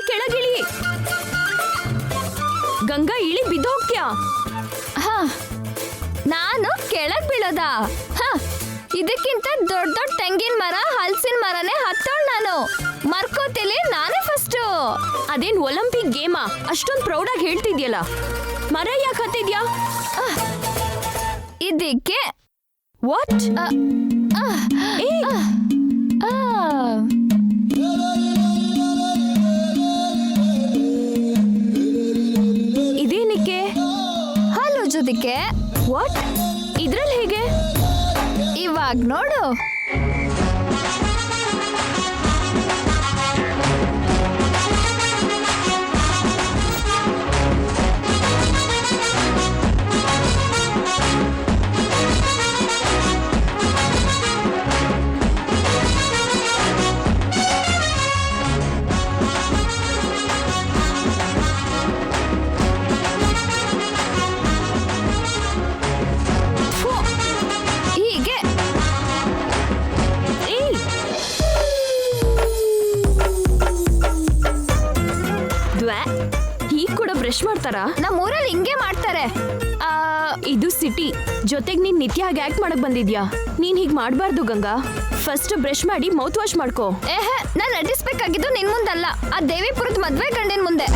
ಕೆಳಗಿಳಿ. ಗಂಗಾ ಇಳಿ ಬಿದ್ದೋಗ್ತ್ಯಾ? ನಾನು ಕೆಳಗ್ ಬೀಳೋದ? ಇದಕ್ಕಿಂತ ದೊಡ್ಡ ದೊಡ್ಡ ತೆಂಗಿನ ಮರ ಹಲಸಿನ ಮರನೇ ಹತ್ತೋಳ್ ನಾನು. ಮರ್ಕೋತಿಲಿ ನಾನೇ ಫಸ್ಟ್. ಅದೇನ್ ಒಲಿಂಪಿಕ್ ಗೇಮಾ? ಅಷ್ಟೊಂದ್ ಪ್ರೌಡ್ ಆಗಿ ಹೇಳ್ತಿದ್ಯಲ್ಲ, ಮರ ಯಾಕೆ ಹತ್ತಿದ್ಯಾ? ಇದಕ್ಕೆ ವಾಟ್? ಇದೇನಕ್ಕೆ? ಹಾಲು ಉಜ್ಜೋದಿಕ್ಕೆ. ವಾಟ್? ಇದ್ರಲ್ಲಿ ಹೇಗೆ? ಇವಾಗ ನೋಡು. ಹೀಗೆ ಹೀಗ್ ಕೂಡ ಬ್ರಷ್ ಮಾಡ್ತಾರಾ? ನಮ್ಮೂರಲ್ಲಿ ಹಿಂಗೆ ಮಾಡ್ತಾರೆ. ಇದು ಸಿಟಿ. ಜೊತೆಗ್ ನೀನ್ ನಿತ್ಯ ಹಾಗೆ ಆಕ್ಟ್ ಮಾಡಕ್ ಬಂದಿದ್ಯಾ? ನೀನ್ ಹೀಗ್ ಮಾಡ್ಬಾರ್ದು ಗಂಗಾ. ಫಸ್ಟ್ ಬ್ರಷ್ ಮಾಡಿ ಮೌತ್ ವಾಶ್ ಮಾಡ್ಕೋ. ನಾನ್ ನಟಿಸ್ಬೇಕಾಗಿದ್ದು ನಿನ್ ಮುಂದಲ್ಲ, ಆ ದೇವಿಪುರದ ಮದ್ವೆ ಗಂಡಿನ ಮುಂದೆ.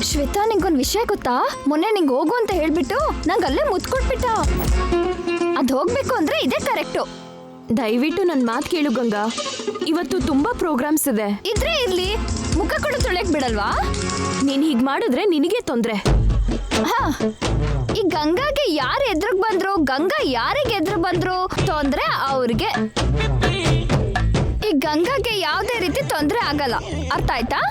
ಶ್ವೇತಾ, ನಿಂಗೊಂದ್ ವಿಷಯ ಗೊತ್ತಾ? ಮೊನ್ನೆ ನಿಂಗೆ ಹೋಗು ಅಂತ ಹೇಳ್ಬಿಟ್ಟು ನಂಗೆ ಅಲ್ಲೇ ಮುತ್ಕೊಟ್ಬಿಟ್ಟ. ಅದ್ ಹೋಗ್ಬೇಕು ಅಂದ್ರೆ ಇದೇ ಕರೆಕ್ಟು. ದಯವಿಟ್ಟು ನನ್ ಮಾತ್ ಕೇಳು ಗಂಗಾ. ಇವತ್ತು ತುಂಬಾ ಪ್ರೋಗ್ರಾಮ್ಸ್ ಇದೆ. ಇದ್ರೆ ಇರ್ಲಿ, ಮುಖ ಕೂಡ ತೊಳೆಯಕ್ ಬಿಡಲ್ವಾ? ನೀನ್ ಹೀಗ್ ಮಾಡಿದ್ರೆ ನಿನಗೆ ತೊಂದ್ರೆ. ಈ ಗಂಗಾಗೆ ಯಾರು ಎದುರುಗ್ ಬಂದ್ರು, ಗಂಗಾ ಯಾರಿಗೆ ಎದುರು ಬಂದ್ರು ತೊಂದ್ರೆ ಅವ್ರಿಗೆ. ಈ ಗಂಗಾಗೆ ಯಾವ್ದೇ ರೀತಿ ತೊಂದ್ರೆ ಆಗಲ್ಲ. ಅರ್ಥ ಆಯ್ತಾ?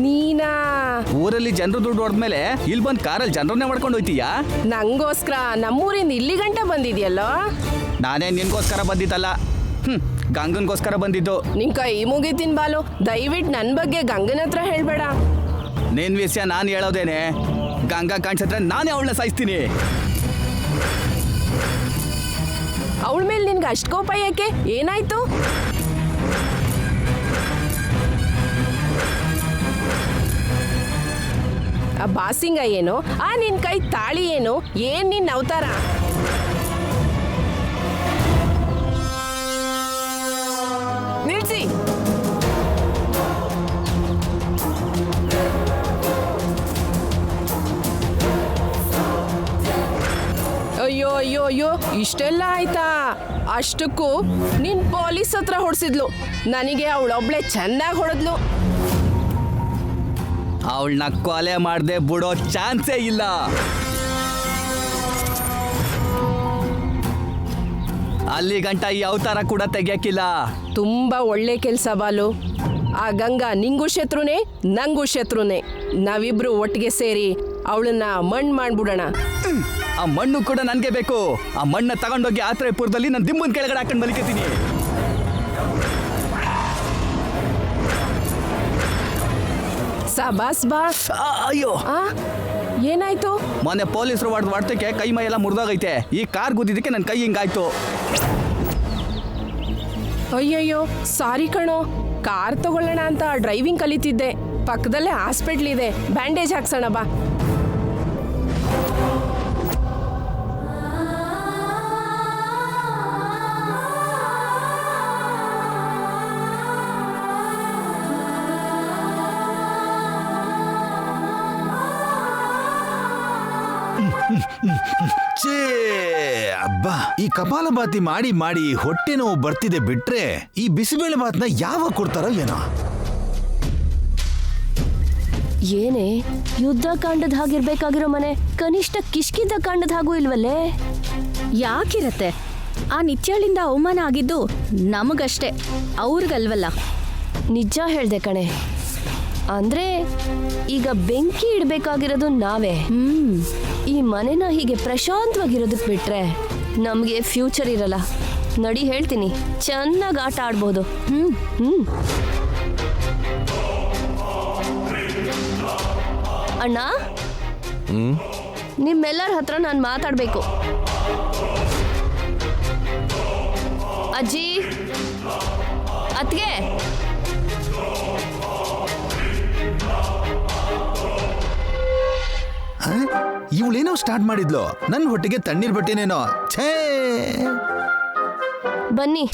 ನೀನಾ? ಊರಲ್ಲಿ ಜನರು ದುಡ್ಡು ಹೊಡೆದ್ಮೇಲೆ ಇಲ್ಲಿ ಬಂದ್ ಕಾರಲ್ಲಿ ಜನರನ್ನೇ ಮಾಡ್ಕೊಂಡು ಹೋಯ್ತೀಯಾ? ನಂಗೋಸ್ಕರ ನಮ್ಮೂರಿಂದ ಇಲ್ಲಿ ಗಂಟ ಬಂದಿದ್ಯಲ್ಲೋ? ನಾನೇ ನಿನ್ಗೋಸ್ಕರ ಬಂದಿದ್ದಲ್ಲ, ಗಂಗನ್ಗೋಸ್ಕರ ಬಂದಿದ್ದು. ನಿನ್ ಕೈ ಮುಗಿತೀನಿ ಬಾಲು, ದಯವಿಟ್ಟು ನನ್ ಬಗ್ಗೆ ಗಂಗನ ಹತ್ರ ಹೇಳ್ಬೇಡ. ನಿನ್ ವಿಷಯ ನಾನು ಹೇಳೋದೇನೆ. ಗಂಗಾ ಕಾಣಿಸಿದ್ರೆ ನಾನೇ ಅವಳನ್ನ ಸಾಯಿಸ್ತೀನಿ. ಅವಳ ಮೇಲೆ ನಿನ್ಗೆ ಅಷ್ಟು ಕೋಪ ಯಾಕೆ? ಏನಾಯ್ತು? ಆ ಬಾಸಿಂಗ ಏನು, ಆ ನಿನ್ ಕೈ ತಾಳಿ ಏನು, ಏನ್ ನಿನ್ ಅವತಾರ? ನಿಲ್ಸಿ. ಅಯ್ಯೋ ಅಯ್ಯೋ ಅಯ್ಯೋ, ಇಷ್ಟೆಲ್ಲ ಆಯ್ತಾ? ಅಷ್ಟಕ್ಕೂ ನಿನ್ ಪೊಲೀಸ್ ಹತ್ರ ಹೊಡ್ಸಿದ್ಲು. ನನಗೆ ಅವಳೊಬ್ಳೆ ಚೆನ್ನಾಗಿ ಹೊಡೆದ್ಲು. ಅವಳನ್ನ ಕೊಲೆ ಮಾಡದೆ ಬಿಡೋ ಚಾನ್ಸೇ ಇಲ್ಲ. ಅಲ್ಲಿ ಗಂಟ ಈ ಅವತಾರ ಕೂಡ ತೆಗಿಯಕ್ಕಿಲ್ಲ. ತುಂಬಾ ಒಳ್ಳೆ ಕೆಲ್ಸ ಬಾಲು. ಆ ಗಂಗಾ ನಿಂಗೂ ಶತ್ರುನೇ, ನಂಗೂ ಶತ್ರುನೇ. ನಾವಿಬ್ರು ಒಟ್ಟಿಗೆ ಸೇರಿ ಅವಳನ್ನ ಮಣ್ಣು ಮಾಡ್ಬಿಡೋಣ. ಆ ಮಣ್ಣು ಕೂಡ ನನ್ಗೆ ಬೇಕು. ಆ ಮಣ್ಣ ತಗೊಂಡೋಗಿ ಆತ್ರೇಪುರದಲ್ಲಿ ನಾನು ದಿಂಬನ್ ಕೆಳಗಡೆ ಹಾಕೊಂಡು ಮಲಿಕತೀನಿ. ಸಬಾಸ್ ಬಾ. ಅಯ್ಯೋ, ಏನಾಯ್ತು? ಮೊನ್ನೆ ಪೊಲೀಸರು ಹೊಡೆದಕ್ಕೆ ಕೈ ಮೈ ಎಲ್ಲ ಮುರಿದೋಗೈತೆ. ಈ ಕಾರ್ ಗುದ್ದಿದ್ದಕ್ಕೆ ನನ್ನ ಕೈ ಹಿಂಗಾಯ್ತು. ಅಯ್ಯಯ್ಯೋ, ಸಾರಿ ಕಣೋ. ಕಾರ್ ತಗೊಳ್ಳೋಣ ಅಂತ ಡ್ರೈವಿಂಗ್ ಕಲಿತಿದ್ದೆ. ಪಕ್ಕದಲ್ಲೇ ಹಾಸ್ಪಿಟ್ಲ್ ಇದೆ, ಬ್ಯಾಂಡೇಜ್ ಹಾಕ್ಸೋಣ ಬಾ. ಛೇ ಅಬ್ಬಾ, ಈ ಕಪಾಲಭಾತಿ ಮಾಡಿ ಮಾಡಿ ಹೊಟ್ಟೆ ನೋವು ಬರ್ತಿದೆ ಬಿಟ್ರೆ ಈ ಬಿಸಿಬೇಳೆ ಭಾತ್ನ ಯಾವಾಗ ಕೊಡ್ತಾರೋ ಏನೋ. ಏನೇ ಯುದ್ಧ ಕಾಂಡದ ಹಾಗಿರ್ಬೇಕಾಗಿರೋ ಮನೆ ಕನಿಷ್ಠ ಕಿಷ್ಕಿದ್ದ ಕಾಂಡದ ಹಾಗೂ ಇಲ್ವಲ್ಲೇ? ಯಾಕಿರತ್ತೆ? ಆ ನಿತ್ಯಾಳಿಂದ ಅವಮಾನ ಆಗಿದ್ದು ನಮಗಷ್ಟೇ, ಅವ್ರಿಗಲ್ವಲ್ಲ. ನಿಜ ಹೇಳ್ದೆ ಕಣೆ. ಅಂದ್ರೆ ಈಗ ಬೆಂಕಿ ಇಡ್ಬೇಕಾಗಿರೋದು ನಾವೇ. ಈ ಮನೆನ ಹೀಗೆ ಪ್ರಶಾಂತವಾಗಿರೋದಕ್ ಬಿಟ್ರೆ ನಮ್ಗೆ ಫ್ಯೂಚರ್ ಇರಲ್ಲ. ನಡಿ ಹೇಳ್ತೀನಿ, ಚೆನ್ನಾಗಿ ಆಟ ಆಡ್ಬೋದು. ಅಣ್ಣ, ನಿಮ್ಮೆಲ್ಲರ ಹತ್ರ ನಾನು ಮಾತಾಡ್ಬೇಕು. ಅಜ್ಜಿ, ಅತ್ಗೆ, ಇವಳೇನೋ ಸ್ಟಾರ್ಟ್ ಮಾಡಿದ್ಲು, ನನ್ನ ಹೊಟ್ಟೆಗೆ ತಣ್ಣೀರ್ ಬಟ್ಟೆನೇನೋ. ಛೇ, ಬನ್ನಿ.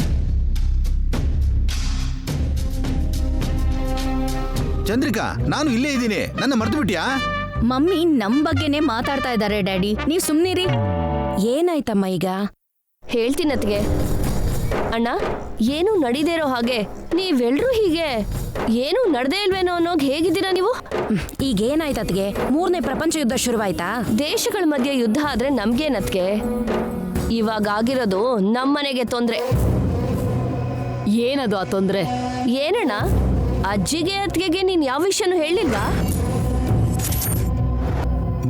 ಚಂದ್ರಿಕಾ, ನಾನು ಇಲ್ಲೇ ಇದ್ದೀನಿ, ನನ್ನ ಮರ್ತು ಬಿಟ್ಯಾ? ಮಮ್ಮಿ ನಮ್ ಬಗ್ಗೆನೇ ಮಾತಾಡ್ತಾ ಇದ್ದಾರೆ ಡ್ಯಾಡಿ, ನೀವ್ ಸುಮ್ನಿರಿ. ಏನಾಯ್ತಮ್ಮ ಈಗ? ಹೇಳ್ತೀನತ್ಗೆ. ಅಣ್ಣ, ಏನು ನಡೀದೇ ಇರೋ ಹಾಗೆ ನೀವೆಲ್ರೂ ಹೀಗೆ ಏನು ನಡ್ದೇ ಇಲ್ವೇನೋ ಅನ್ನೋಗ್ ಹೇಗಿದ್ದೀರಾ ನೀವು? ಈಗೇನಾಯ್ತತ್ಗೆ? 3ನೇ ಪ್ರಪಂಚ ಯುದ್ಧ ಶುರುವಾಯ್ತಾ? ದೇಶಗಳ ಮಧ್ಯೆ ಯುದ್ಧ ಆದ್ರೆ ನಮ್ಗೇನತ್ಗೆ? ಇವಾಗ ಆಗಿರೋದು ನಮ್ಮನೆಗೆ ತೊಂದ್ರೆ. ಏನದು ಆ ತೊಂದ್ರೆ? ಏನಣ್ಣ, ಅಜ್ಜಿಗೆ ಅತ್ಗೆಗೆ ನೀನ್ ಯಾವ ವಿಷಯನೂ ಹೇಳಿಲ್ವಾ?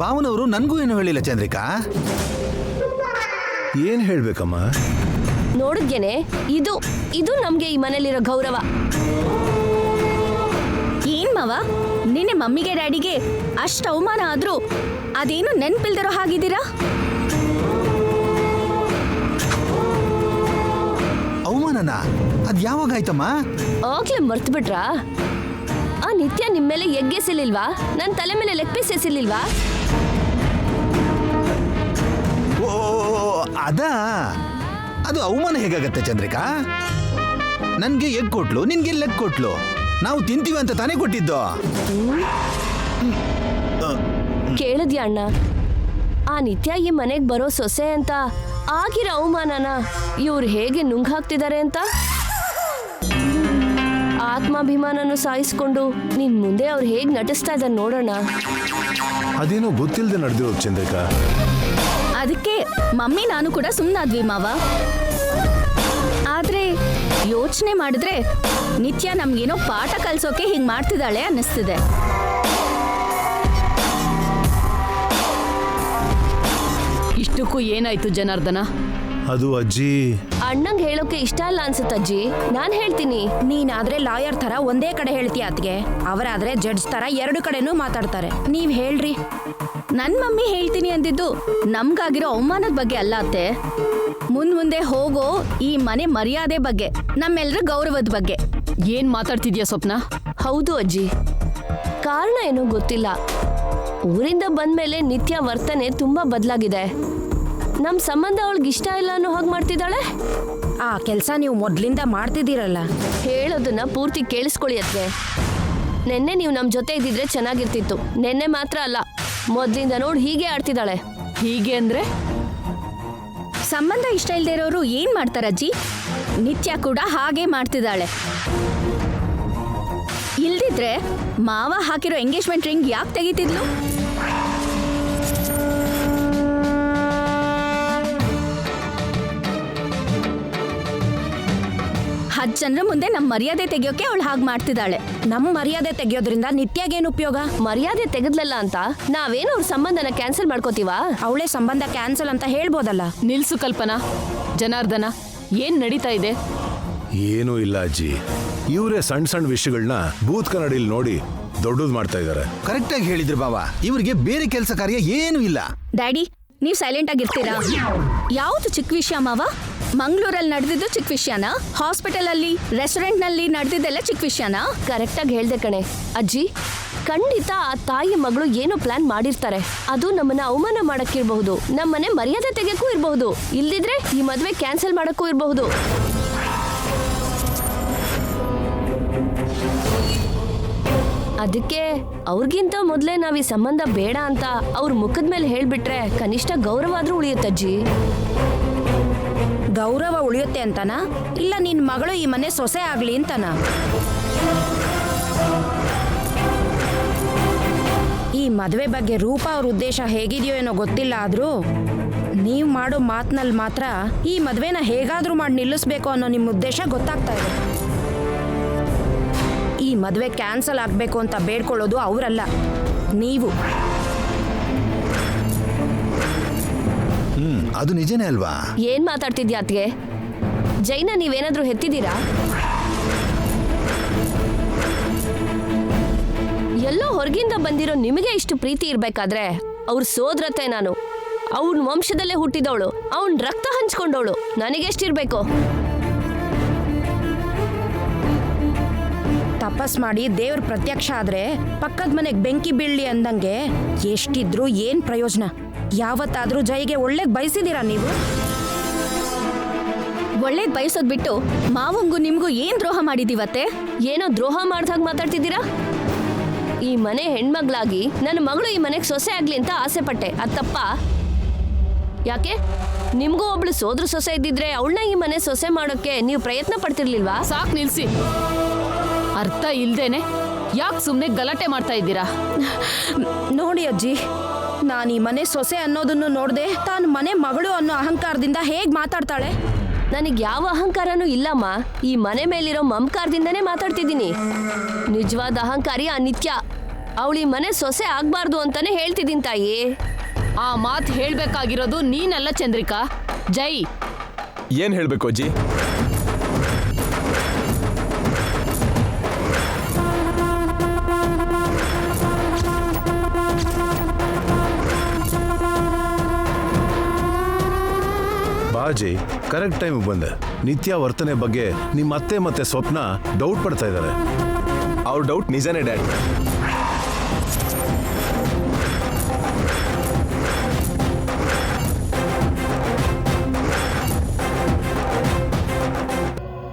ಭಾವನವರು ನನ್ಗೂ ಏನು ಹೇಳಿಲ್ಲ ಚಂದ್ರಿಕಾ. ಏನ್ ಹೇಳ್ಬೇಕಮ್ಮ? ನೋಡಿದ್ಯೇನೆ, ಇದು ನಮ್ಗೆ ಈ ಮನೇಲಿರೋ ಗೌರವ. ಏನ್ ಮಾವ, ನಿನ್ನೆ ಮಮ್ಮಿಗೆ ಡ್ಯಾಡಿಗೆ ಅಷ್ಟ್ ಅವಮಾನ ಆದ್ರೂ ಅದೇನು ನೆನ್ಪಿಲ್ದಿರೋ ಹಾಗಿದ್ದೀರಾ? ಅವಮಾನನ ಅದ್ ಯಾವಾಗಾಯ್ತಮ್ಮ? ಆಗ್ಲೇ ಮರ್ತು ಬಿಟ್ರಾ? ಆ ನಿತ್ಯ ನಿಮ್ ಮೇಲೆ ಎಗ್ಗೆಸಿಲಿಲ್ವಾ? ನನ್ ತಲೆ ಮೇಲೆ ಲೆಗ್ ಪೀಸ್ ಎಸಿಲಿಲ್ವಾ? ಓ ಅದು ಅವಮಾನ ಹೇಗಾಗತ್ತೆ ಚಂದ್ರಿಕಾ? ನನ್ಗೆ ಎಗ್ ಕೊಟ್ಲು, ನಿನ್ಗೆ ಲೆಗ್ ಕೊಟ್ಲು. ನಾವು ತಿಂತೀವಿ ಅಂತ ತಾನೇ ಕೊಟ್ಟಿದ್ದು. ಕೇಳಿದ್ಯಾ ಅಣ್ಣ? ಆ ನಿತ್ಯ ಈ ಮನೆಗ್ ಬರೋ ಸೊಸೆ ಅಂತ ಆಗಿರೋ ಅವಮಾನನ ಇವ್ರು ಹೇಗೆ ನುಂಗ್ ಹಾಕ್ತಿದ್ದಾರೆ ಅಂತ. ಆತ್ಮಾಭಿಮಾನನು ಸಾಯಿಸ್ಕೊಂಡು ನಿನ್ ಮುಂದೆ ಅವ್ರು ಹೇಗ್ ನಟಿಸ್ತಾ ಇದ್ದಾರೆ ನೋಡೋಣ. ಅದೇನೋ ಗೊತ್ತಿಲ್ಲದೆ ನಡೆದಿರೋದು ಚಂದ್ರಿಕಾ. ಅದಕ್ಕೆ ಮಮ್ಮಿ ನಾನು ಕೂಡ ಸುಮ್ಮನಾದ್ವಿ ಮಾವ. ಆದ್ರೆ ಯೋಚನೆ ಮಾಡಿದ್ರೆ ನಿತ್ಯ ನಮ್ಗೇನೋ ಪಾಠ ಕಲ್ಸೋಕೆ ಹಿಂಗ್ ಮಾಡ್ತಿದ್ದಾಳೆ ಅನ್ನಿಸ್ತಿದೆ. ಇಷ್ಟಕ್ಕೂ ಏನಾಯ್ತು ಜನಾರ್ದನ? ಅದು ಅಜ್ಜಿ, ಅಣ್ಣಂಗ್ ಹೇಳೋಕೆ ಇಷ್ಟ ಇಲ್ಲ ಅನ್ಸುತ್ತೆ ಅಜ್ಜಿ. ನಾನ್ ಹೇಳ್ತೀನಿ. ನೀನಾದ್ರೆ ಲಾಯರ್ ತರ ಒಂದೇ ಕಡೆ ಹೇಳ್ತೀಯ ಅತ್ಗೆ, ಅವರಾದ್ರೆ ಜಡ್ಜ್ ತರ 2 ಕಡೆನೂ ಮಾತಾಡ್ತಾರೆ. ನೀವ್ ಹೇಳ್ರಿ. ನನ್ ಮಮ್ಮಿ ಹೇಳ್ತೀನಿ ಅಂದಿದ್ದು ನಮ್ಗಾಗಿರೋ ಅವಮಾನದ ಬಗ್ಗೆ ಅಲ್ಲ ಅತ್ತೆ, ಮುಂದೆ ಹೋಗೋ ಈ ಮನೆ ಮರ್ಯಾದೆ ಬಗ್ಗೆ, ನಮ್ಮೆಲ್ಲರ ಗೌರವದ ಬಗ್ಗೆ. ಏನ್ ಮಾತಾಡ್ತಿದ್ಯಾ ಸ್ವಪ್ನ? ಹೌದು ಅಜ್ಜಿ, ಕಾರಣ ಏನೋ ಗೊತ್ತಿಲ್ಲ. ಊರಿಂದ ಬಂದ್ಮೇಲೆ ನಿತ್ಯ ವರ್ತನೆ ತುಂಬಾ ಬದಲಾಗಿದೆ. ನಮ್ ಸಂಬಂಧ ಅವಳಿಗೆ ಇಷ್ಟ ಇಲ್ಲ ಅನ್ನೋ ಹಾಗೆ ಮಾಡ್ತಿದ್ದಾಳೆ. ಆ ಕೆಲ್ಸ ನೀವು ಮೊದ್ಲಿಂದ ಮಾಡ್ತಿದ್ದೀರಲ್ಲ. ಹೇಳೋದನ್ನ ಪೂರ್ತಿ ಕೇಳಿಸ್ಕೊಳ್ಳಿ ಅತ್ಗೆ. ನೆನ್ನೆ ನೀವು ನಮ್ ಜೊತೆ ಇದ್ದಿದ್ರೆ ಚೆನ್ನಾಗಿರ್ತಿತ್ತು. ನೆನ್ನೆ ಮಾತ್ರ ಅಲ್ಲ, ಮೊದ್ಲಿಂದ ನೋಡಿ ಹೀಗೆ ಆಡ್ತಿದ್ದಾಳೆ. ಹೀಗೆ ಅಂದ್ರೆ? ಸಂಬಂಧ ಇಷ್ಟ ಇಲ್ದೇ ಇರೋರು ಏನ್ ಮಾಡ್ತಾರಜ್ಜಿ? ನಿತ್ಯ ಕೂಡ ಹಾಗೆ ಮಾಡ್ತಿದ್ದಾಳೆ. ಇಲ್ದಿದ್ರೆ ಮಾವ ಹಾಕಿರೋ ಎಂಗೇಜ್ಮೆಂಟ್ ರಿಂಗ್ ಯಾಕೆ ತೆಗಿತಿದ್ಲು? 10 ಜನರ ಮುಂದೆ ನಮ್ಮ ಮರ್ಯಾದೆ ತೆಗಿಯೋಕೆ ಅವಳು ಹಾಗೆ ಮಾಡ್ತಿದ್ದಾಳೆ. ನಮ್ಮ ಮರ್ಯಾದೆ ತೆಗಿಯೋದ್ರಿಂದ ನಿತ್ಯಾಗೇನು ಉಪಯೋಗ? ಮರ್ಯಾದೆ ತೆಗೆದ್ಲಲ್ಲ ಅಂತ ನಾವೇನು ಅವ್ರ ಸಂಬಂಧನ ಕ್ಯಾನ್ಸಲ್ ಮಾಡ್ಕೋತೀವಾ? ಅವಳೇ ಸಂಬಂಧ ಕ್ಯಾನ್ಸಲ್ ಅಂತ ಹೇಳ್ಬೋದಲ್ಲ. ನಿಲ್ಸು ಕಲ್ಪನಾ. ಜನಾರ್ದನ, ಏನ್ ನಡೀತಾ ಇದೆ? ಏನೂ ಇಲ್ಲ ಅಜ್ಜಿ, ಇವರೇ ಸಣ್ಣ ಸಣ್ಣ ವಿಷಯಗಳನ್ನ ಬೂತ್ ಕನ್ನಡಿಲಿ ನೋಡಿ ದೊಡ್ಡದು ಮಾಡ್ತಾ ಇದ್ದಾರೆ. ಕರೆಕ್ಟ್ ಆಗಿ ಹೇಳಿದ್ರು ಬಾವ, ಇವ್ರಿಗೆ ಬೇರೆ ಕೆಲಸ ಕಾರ್ಯ ಏನೂ ಇಲ್ಲ. ಡ್ಯಾಡಿ, ನೀವು ಸೈಲೆಂಟ್ ಆಗಿರ್ತೀರಾ? ಯಾವುದು ಚಿಕ್ಕ ವಿಷಯ ಮಾವ? ಮಂಗಳೂರಲ್ಲಿ ನಡೆದಿದ್ದು ಚಿಕ್ಕ ವಿಷಯನಾ? ಹಾಸ್ಪಿಟಲ್ ಅಲ್ಲಿ, ರೆಸ್ಟೋರೆಂಟ್ ನಲ್ಲಿ ನಡೆದಿದ್ದೆಲ್ಲ ಚಿಕ್ಕ ವಿಷಯನಾ? ಕರೆಕ್ಟ್ ಆಗಿ ಹೇಳ್ದೆ ಕಣೆ ಅಜ್ಜಿ. ಖಂಡಿತ ಆ ತಾಯಿ ಮಗಳು ಏನೋ ಪ್ಲಾನ್ ಮಾಡಿರ್ತಾರೆ. ಅದು ನಮ್ಮನ್ನ ಅವಮಾನ ಮಾಡಕ್ಕಿರಬಹುದು, ನಮ್ಮನೆ ಮರ್ಯಾದೆ ತೆಗೆಯಕ್ಕೂ ಇರಬಹುದು, ಇಲ್ದಿದ್ರೆ ಈ ಮದ್ವೆ ಕ್ಯಾನ್ಸಲ್ ಮಾಡಕ್ಕೂ ಇರಬಹುದು. ಅದಕ್ಕೆ ಅವ್ರಿಗಿಂತ ಮೊದಲೇ ನಾವ್ ಈ ಸಂಬಂಧ ಬೇಡ ಅಂತ ಅವ್ರ ಮುಖದ ಮೇಲೆ ಹೇಳ್ಬಿಟ್ರೆ ಕನಿಷ್ಠ ಗೌರವ ಆದ್ರೂ ಉಳಿಯುತ್ತಜ್ಜಿ. ಗೌರವ ಉಳಿಯುತ್ತೆ ಅಂತನಾ ಇಲ್ಲ ನಿನ್ ಮಗಳು ಈ ಮನೆ ಸೊಸೆ ಆಗ್ಲಿ ಅಂತನಾ? ಈ ಮದುವೆ ಬಗ್ಗೆ ರೂಪ ಅವ್ರ ಉದ್ದೇಶ ಹೇಗಿದೆಯೋ ಏನೋ ಗೊತ್ತಿಲ್ಲ, ಆದ್ರೂ ನೀವು ಮಾಡೋ ಮಾತಿನಲ್ಲಿ ಮಾತ್ರ ಈ ಮದುವೆನ ಹೇಗಾದ್ರೂ ಮಾಡಿ ನಿಲ್ಲಿಸ್ಬೇಕು ಅನ್ನೋ ನಿಮ್ಮ ಉದ್ದೇಶ ಗೊತ್ತಾಗ್ತಾ ಇದೆ. ಈ ಮದುವೆ ಕ್ಯಾನ್ಸಲ್ ಆಗಬೇಕು ಅಂತ ಬೇಡ್ಕೊಳ್ಳೋದು ಅವರಲ್ಲ, ನೀವು. ಅದು ನಿಜನೇ ಅಲ್ವಾ? ಏನ್ ಮಾತಾಡ್ತಿದ್ಯಾ ಅತ್ಗೆ? ಜೈನ ನೀವೇನಾದ್ರೂ ಹೆತ್ತಿದ್ದೀರಾ? ಎಲ್ಲೋ ಹೊರಗಿಂದ ಬಂದಿರೋ ನಿಮಗೆ ಇಷ್ಟು ಪ್ರೀತಿ ಇರ್ಬೇಕಾದ್ರೆ ಅವ್ರ ಸೋದರತೆ ನಾನು, ಅವನ್ ವಂಶದಲ್ಲೇ ಹುಟ್ಟಿದವಳು, ಅವನ್ ರಕ್ತ ಹಂಚ್ಕೊಂಡವಳು, ನನಗೆಷ್ಟಿರ್ಬೇಕು? ತಪಸ್ ಮಾಡಿ ದೇವ್ರ ಪ್ರತ್ಯಕ್ಷ ಆದ್ರೆ ಪಕ್ಕದ ಮನೆಗೆ ಬೆಂಕಿ ಬೀಳ್ಲಿ ಅಂದಂಗೆ ಎಷ್ಟಿದ್ರು ಏನ್ ಪ್ರಯೋಜನ? ಯಾವತ್ತಾದ್ರೂ ಜೈಗೆ ಒಳ್ಳೆ ಬಯಸಿದೀರಾ ನೀವು? ಒಳ್ಳೇದ್ ಬಯಸೋದ್ ಬಿಟ್ಟು ಮಾವಂಗೂ ನಿಮ್ಗೂ ಏನ್ ದ್ರೋಹ ಮಾಡಿದೀವತ್ತೆ? ಏನೋ ದ್ರೋಹ ಮಾಡ್ದಾಗ ಮಾತಾಡ್ತಿದ್ದೀರಾ? ಈ ಮನೆ ಹೆಣ್ಮಗ್ಳಾಗಿ ನನ್ನ ಮಗಳು ಈ ಮನೆಗೆ ಸೊಸೆ ಆಗ್ಲಿ ಅಂತ ಆಸೆ ಪಟ್ಟೆ, ಅದ್ ತಪ್ಪಾ? ಯಾಕೆ ನಿಮ್ಗೂ ಒಬ್ಳು ಸೋದ್ರ ಸೊಸೆ ಇದ್ದಿದ್ರೆ ಅವಳನ್ನ ಈ ಮನೆ ಸೊಸೆ ಮಾಡೋಕೆ ನೀವು ಪ್ರಯತ್ನ ಪಡ್ತಿರ್ಲಿಲ್ವಾ? ಸಾಕ್ ನಿಲ್ಸಿ. ಅರ್ಥ ಇಲ್ದೇನೆ ಯಾಕೆ ಸುಮ್ಮನೆ ಗಲಾಟೆ ಮಾಡ್ತಾ ಇದ್ದೀರಾ? ನೋಡಿ ಅಜ್ಜಿ, ನಾನು ಈ ಮನೆ ಸೊಸೆ ಅನ್ನೋದನ್ನು ನೋಡ್ದೆ ತಾನು ಮನೆ ಮಗಳು ಅನ್ನೋ ಅಹಂಕಾರದಿಂದ ಹೇಗ್ ಮಾತಾಡ್ತಾಳೆ? ನನಗೆ ಯಾವ ಅಹಂಕಾರನೂ ಇಲ್ಲಮ್ಮ, ಈ ಮನೆ ಮೇಲಿರೋ ಮಮಕಾರದಿಂದನೇ ಮಾತಾಡ್ತಿದ್ದೀನಿ. ನಿಜವಾದ ಅಹಂಕಾರಿ ಆ ನಿತ್ಯ, ಅವಳು ಈ ಮನೆ ಸೊಸೆ ಆಗ್ಬಾರ್ದು ಅಂತಾನೆ ಹೇಳ್ತಿದ್ದೀನಿ ತಾಯಿ. ಆ ಮಾತು ಹೇಳ್ಬೇಕಾಗಿರೋದು ನೀನಲ್ಲ ಚಂದ್ರಿಕಾ, ಜೈ. ಏನ್ ಹೇಳ್ಬೇಕು ಅಜ್ಜಿ? ಬಾಜಿ ಕರೆಕ್ಟ್ ಟೈಮ್ ಬಂದೆ. ನಿತ್ಯ ವರ್ತನೆ ಬಗ್ಗೆ ನಿಮ್ಮ ಅತ್ತೆ ಮತ್ತೆ ಸ್ವಪ್ನ ಡೌಟ್ ಪಡ್ತಾ ಇದ್ದಾರೆ. ಅವ್ರ ಡೌಟ್ ನಿಜನೇ ಡ್ಯಾಡ್.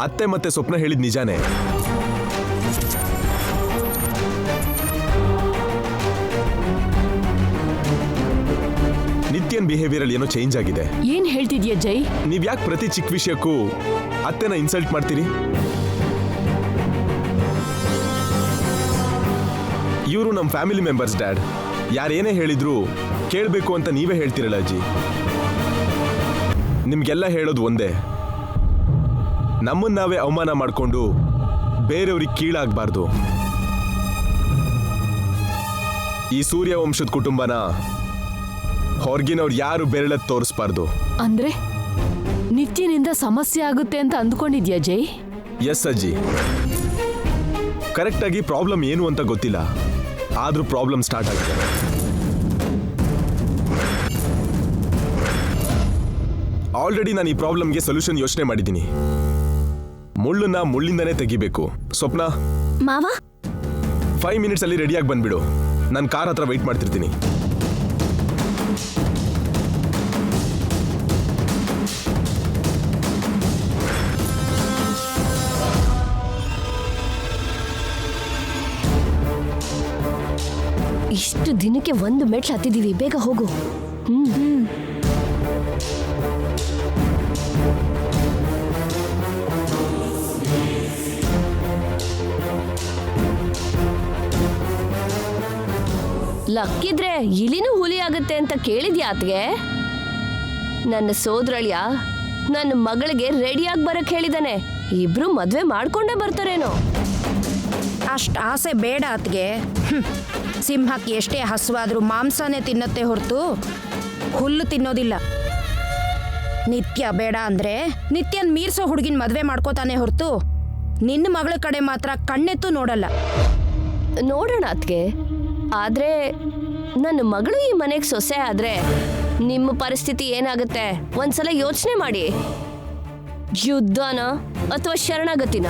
ಅತ್ತೆ ಮತ್ತೆ ಸ್ವಪ್ನ ಹೇಳಿದ್ ನಿಜಾನೇ. ನಿತ್ಯನ್ ಬಿಹೇವಿಯರ್ ಅಲ್ಲಿ ಏನೋ ಚೇಂಜ್ ಆಗಿದೆ. ಏನ್ ಹೇಳ್ತಿದ್ಯಾ ಜೈ? ನೀವ್ ಯಾಕೆ ಪ್ರತಿ ಚಿಕ್ಕ ವಿಷಯಕ್ಕೂ ಅತ್ತೆನ ಇನ್ಸಲ್ಟ್ ಮಾಡ್ತೀರಿ? ಇವರು ನಮ್ಮ ಫ್ಯಾಮಿಲಿ ಮೆಂಬರ್ಸ್ ಡ್ಯಾಡ್. ಯಾರೇನೇ ಹೇಳಿದ್ರು ಕೇಳಬೇಕು ಅಂತ ನೀವೇ ಹೇಳ್ತಿರಲ್ಲ ಅಜ್ಜಿ. ನಿಮ್ಗೆಲ್ಲ ಹೇಳೋದು ಒಂದೇ, ನಮ್ಮನ್ನ ನಾವೇ ಅವಮಾನ ಮಾಡಿಕೊಂಡು ಬೇರೆಯವ್ರಿಗೆ ಕೀಳಾಗಬಾರ್ದು. ಈ ಸೂರ್ಯ ವಂಶದ ಕುಟುಂಬನ ಹೊರಗಿನವ್ರು ಯಾರು ಬೆರಳತ್ ತೋರಿಸ್ಬಾರ್ದು. ಅಂದ್ರೆ ನಿತ್ಯನಿಂದ ಸಮಸ್ಯೆ ಆಗುತ್ತೆ ಅಂತ ಅಂದ್ಕೊಂಡಿದ್ಯಾ ಜೈ? ಎಸ್ ಅಜ್ಜಿ, ಕರೆಕ್ಟ್ ಆಗಿ ಪ್ರಾಬ್ಲಮ್ ಏನು ಅಂತ ಗೊತ್ತಿಲ್ಲ, ಆದ್ರೂ ಪ್ರಾಬ್ಲಮ್ ಸ್ಟಾರ್ಟ್ ಆಗಿದೆ. ಆಲ್ರೆಡಿ ನಾನು ಈ ಪ್ರಾಬ್ಲಮ್ಗೆ ಸೊಲ್ಯೂಷನ್ ಯೋಚನೆ ಮಾಡಿದ್ದೀನಿ. ಮುಳ್ಳನ್ನ ಮುಳ್ಳಿಂದನೇ ತೆಗಿಬೇಕು. ಸ್ವಪ್ನ, ಮಾವ 5 ಮಿನಿಟ್ಸ್ ಅಲ್ಲಿ ರೆಡಿಯಾಗಿ ಬಂದ್ಬಿಡು. ನಾನು ಕಾರ್ ಹತ್ರ ವೆಯ್ಟ್ ಮಾಡ್ತಿರ್ತೀನಿ. ಇಷ್ಟು ದಿನಕ್ಕೆ ಒಂದು ಮೆಟ್ಲು ಹತ್ತಿದೀವಿ, ಬೇಗ ಹೋಗು. ಲಕ್ಕಿದ್ರೆ ಇಲಿನೂ ಹುಲಿ ಆಗುತ್ತೆ ಅಂತ ಕೇಳಿದ್ಯಾ ಅತ್ಗೆ? ನನ್ನ ಸೋದರಳಿಯ ನನ್ನ ಮಗಳಿಗೆ ರೆಡಿಯಾಗಿ ಬರಕ್ ಹೇಳಿದಾನೆ. ಇಬ್ರು ಮದ್ವೆ ಮಾಡ್ಕೊಂಡೇ ಬರ್ತಾರೇನೋ. ಅಷ್ಟು ಆಸೆ ಬೇಡ ಅತ್ಗೆ. ಸಿಂಹಕ್ಕೆ ಎಷ್ಟೇ ಹಸುವಾದ್ರೂ ಮಾಂಸನೇ ತಿನ್ನತ್ತೆ ಹೊರತು ಹುಲ್ಲು ತಿನ್ನೋದಿಲ್ಲ. ನಿತ್ಯ ಬೇಡ ಅಂದ್ರೆ ನಿತ್ಯನ್ ಮೀರ್ಸೋ ಹುಡುಗಿನ ಮದುವೆ ಮಾಡ್ಕೋತಾನೆ ಹೊರತು ನಿನ್ನ ಮಗಳ ಕಡೆ ಮಾತ್ರ ಕಣ್ಣೆತ್ತು ನೋಡಲ್ಲ. ನೋಡೋಣ ಅತ್ಗೆ, ಆದ್ರೆ ನನ್ನ ಮಗಳು ಈ ಮನೆಗೆ ಸೊಸೆ ಆದ್ರೆ ನಿಮ್ಮ ಪರಿಸ್ಥಿತಿ ಏನಾಗುತ್ತೆ ಒಂದ್ಸಲ ಯೋಚನೆ ಮಾಡಿ. ಯುದ್ಧನ ಅಥವಾ ಶರಣಾಗತಿನ?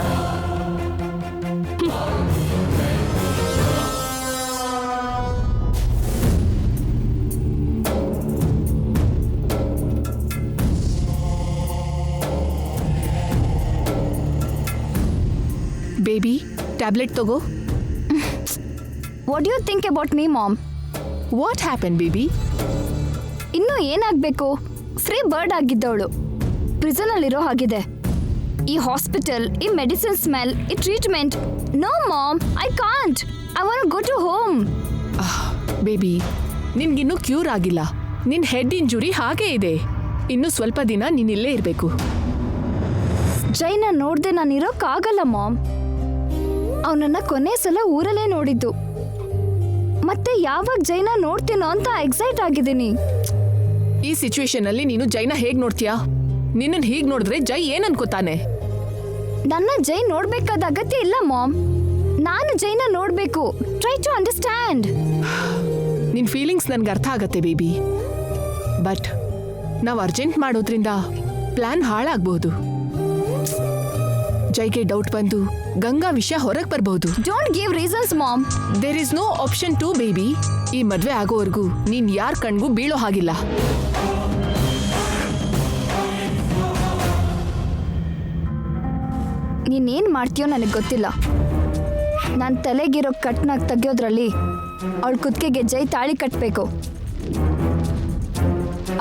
ಬೇಬಿ ಟ್ಯಾಬ್ಲೆಟ್ ತಗೋ. What you think about me mom? What happen baby? ಇನ್ನು ಏನಾಗಬೇಕು? ಫ್ರೀ ಬರ್ಡ್ ಆಗಿದ್ದವಳು ಪ್ರಿಸನ್ ಅಲ್ಲಿರೋ ಹಾಗಿದೆ. ಈ ಹಾಸ್ಪಿಟಲ್, ಈ ಮೆಡಿಸಿನ್ ಸ್ಮೆಲ್, ಈ treatment. No mom, I can't. I want go to home. Baby, ನಿನ್ಗಿನ್ನೂ ಕ್ಯೂರ್ ಆಗಿಲ್ಲ. ನಿನ್ ಹೆಡ್ ಇಂಜುರಿ ಹಾಗೇ ಇದೆ. ಇನ್ನು ಸ್ವಲ್ಪ ದಿನ ನೀನ್ ಇಲ್ಲೇ ಇರಬೇಕು. ಜೈನ ನೋಡ್ದೆ ನಾನು ಇರೋಕ್ಕಾಗಲ್ಲ ಮಾಮ್. ಅವನನ್ನ ಕೊನೆ ಸಲ ಊರಲ್ಲೇ ನೋಡಿದ್ದು. ಮತ್ತೆ ಯಾವಾಗ ಜೈನ ನೋಡ್ತೀನೋ ಅಂತ ಎಕ್ಸೈಟ್ ಆಗಿದ್ದೀನಿ. ಈ ಸಿಚುವೇಶನ್ ಅಲ್ಲಿ ನೀನು ಜೈನ ಹೇಗ್ ನೋಡ್ತೀಯಾ? ನಿನ್ನನ್ ಹೀಗ್ ನೋಡಿದ್ರೆ ಜೈ ಏನ್ ಅನ್ಕೋತಾನೆ? ನನ್ನ ಜೈ ನೋಡ್ಬೇಕಾದ ಅಗತ್ಯ ಇಲ್ಲ ಮಾಮ್. ನಾನು ಜೈನ ನೋಡ್ಬೇಕು. Try to understand. ನಿನ್ ಫೀಲಿಂಗ್ಸ್ ನನ್ಗೆ ಅರ್ಥ ಆಗತ್ತೆ ಬೇಬಿ. ಬಟ್ ನಾವು ಅರ್ಜೆಂಟ್ ಮಾಡೋದ್ರಿಂದ ಪ್ಲಾನ್ ಹಾಳಾಗಬಹುದು. ಜೈಗೆ ಡೌಟ್ ಬಂದು ಗಂಗಾ ವಿಷಯ ಹೊರಗೆ ಬರಬಹುದು. Don't give reasons mom. There is no option to baby. ಈ ಮದ್ವೆ ಆಗೋವರೆಗೂ ನೀನ್ ಯಾರ ಕಣ್ಗೂ ಬೀಳೋ ಹಾಗಿಲ್ಲ. ನೀನೇನ್ ಮಾಡ್ತೀಯೋ ನನಗೆ ಗೊತ್ತಿಲ್ಲ. ನನ್ನ ತಲೆಗಿರೋ ಕಟ್ನ ತೆಗಿಯೋದ್ರಲ್ಲಿ ಅವಳ ಕುತ್ತಿಗೆಗೆ ಜೈ ತಾಳಿ ಕಟ್ಟಬೇಕು.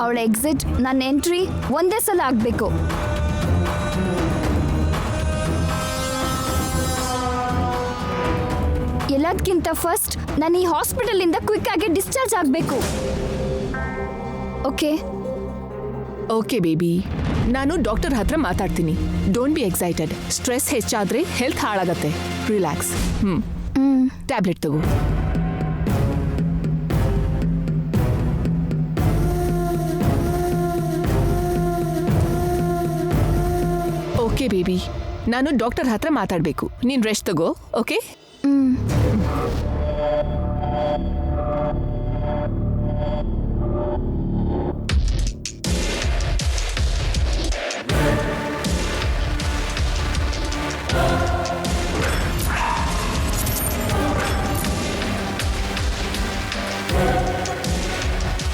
ಅವಳ ಎಕ್ಸಿಟ್, ನನ್ನ ಎಂಟ್ರಿ ಒಂದೇ ಸಲ ಆಗಬೇಕು. ಎಲ್ಲದಕ್ಕಿಂತ ಫಸ್ಟ್ ನಾನು ಈ ಹಾಸ್ಪಿಟಲಿಂದ ಕ್ವಿಕ್ ಆಗಿ ಡಿಸ್ಚಾರ್ಜ್ ಆಗಬೇಕು. ಓಕೆ? ಓಕೆ ಬೇಬಿ, ನಾನು ಡಾಕ್ಟರ್ ಹತ್ರ ಮಾತಾಡ್ತೀನಿ. Don't be excited. ಸ್ಟ್ರೆಸ್ ಹೆಚ್ಚಾದ್ರೆ ಹೆಲ್ತ್ ಹಾಳಾಗತ್ತೆ. ರಿಲ್ಯಾಕ್ಸ್. ಟ್ಯಾಬ್ಲೆಟ್ ತಗೋ. ಓಕೆ ಬೇಬಿ, ನಾನು ಡಾಕ್ಟರ್ ಹತ್ರ ಮಾತಾಡಬೇಕು. ನೀನು ರೆಸ್ಟ್ ತಗೋ. ಓಕೆ?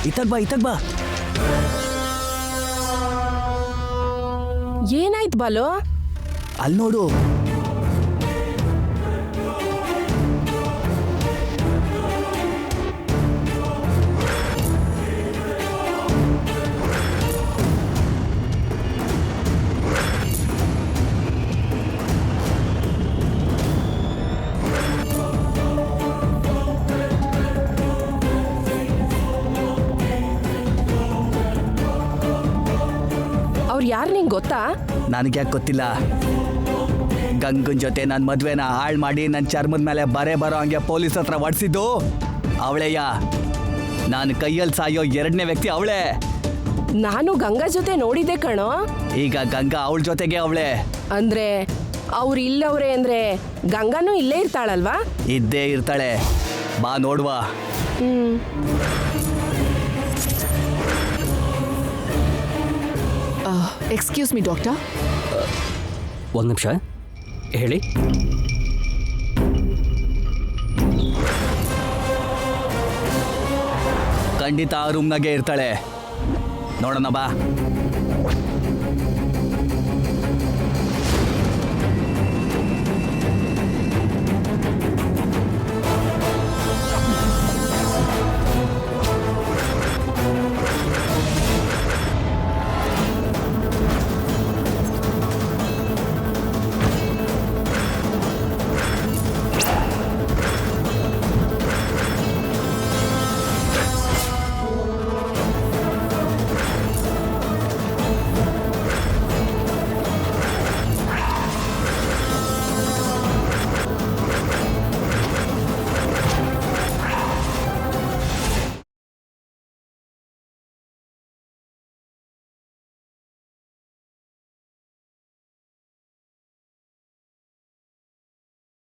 ಇತಗ್ ಬಾ. ಏನಾಯ್ತು ಬಾಲು? ಅಲ್ಲಿ ನೋಡು. ಅವ್ರು ಯಾರು ನಿಂಗೆ ಗೊತ್ತಾ? ನನಗೆ ಯಾಕೆ ಗೊತ್ತಿಲ್ಲ. ಗಂಗನ್ ಜೊತೆ ನನ್ನ ಮದ್ವೆನ ಹಾಳು ಮಾಡಿ ನನ್ನ ಚರ್ಮದ ಮೇಲೆ ಬರೋ ಹಂಗೆ ಪೊಲೀಸ್ ಹತ್ರ ಹೊಡ್ಸಿದ್ದು ಅವಳೆಯ. ನಾನು ಕೈಯಲ್ಲಿ ಸಾಯೋ ಎರಡನೇ ವ್ಯಕ್ತಿ ಅವಳೇ. ನಾನು ಗಂಗಾ ಜೊತೆ ನೋಡಿದ್ದೆ ಕಣೋ. ಈಗ ಗಂಗಾ ಅವಳ ಜೊತೆಗೆ ಅವಳೆ. ಅಂದ್ರೆ ಅವ್ರು ಇಲ್ಲವ್ರೆ ಅಂದ್ರೆ ಗಂಗಾನು ಇಲ್ಲೇ ಇರ್ತಾಳಲ್ವಾ? ಇದ್ದೇ ಇರ್ತಾಳೆ. ಬಾ ನೋಡುವ. Excuse me doctor. ಒಂದು ನಿಮಿಷ ಹೇಳಿ. ಖಂಡಿತ ಆ ರೂಮ್ನಾಗೆ ಇರ್ತಾಳೆ. ನೋಡೋಣ ಬಾ.